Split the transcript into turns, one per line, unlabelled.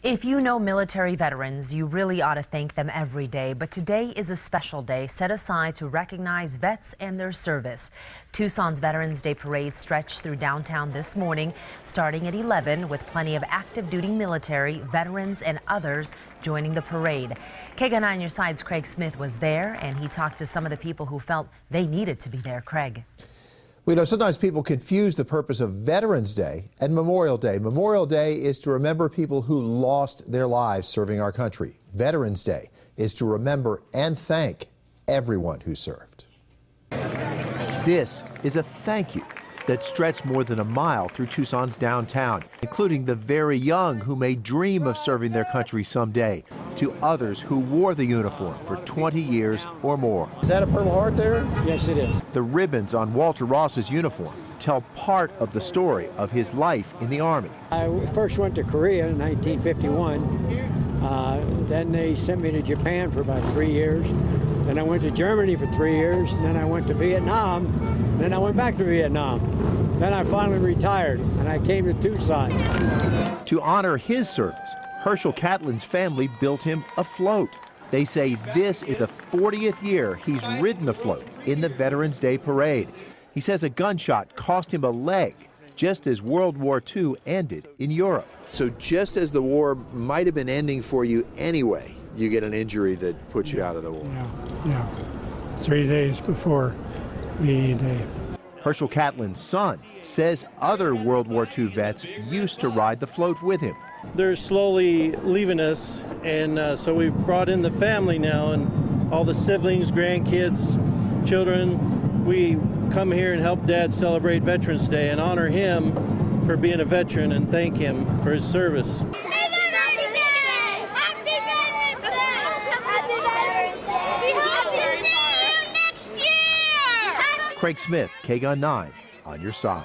If you know military veterans, you really ought to thank them every day. But today is a special day set aside to recognize vets and their service. Tucson's Veterans Day parade stretched through downtown this morning, starting at 11, with plenty of active duty military, veterans, and others joining the parade. KGUN on Your Side's Craig Smith was there, and he talked to some of the people who felt they needed to be there. Craig.
We know sometimes people confuse the purpose of Veterans Day and Memorial Day. Memorial Day is to remember people who lost their lives serving our country. Veterans Day is to remember and thank everyone who served.
This is a thank you that stretched more than a mile through Tucson's downtown, including the very young who may dream of serving their country someday, to others who wore the uniform for 20 years or more.
Is that a Purple Heart there? Yes, it is.
The ribbons on Walter Ross's uniform tell part of the story of his life in the Army.
I first went to Korea in 1951. Then they sent me to Japan for about 3 years. Then I went to Germany for 3 years. And then I went to Vietnam. Then I went back to Vietnam. Then I finally retired, and I came to Tucson.
To honor his service, Herschel Catlin's family built him a float. They say this is the 40th year he's ridden a float in the Veterans Day parade. He says a gunshot cost him a leg, just as World War II ended in Europe.
So just as the war might have been ending for you anyway, you get an injury that puts you out of the war.
Yeah. 3 days before VE Day.
Herschel Catlin's son says other World War II vets used to ride the float with him.
They're slowly leaving us, and so we've brought in the family now, and all the siblings, grandkids, children. We come here and help Dad celebrate Veterans Day and honor him for being a veteran and thank him for his service.
Craig Smith, KGUN 9, on your side.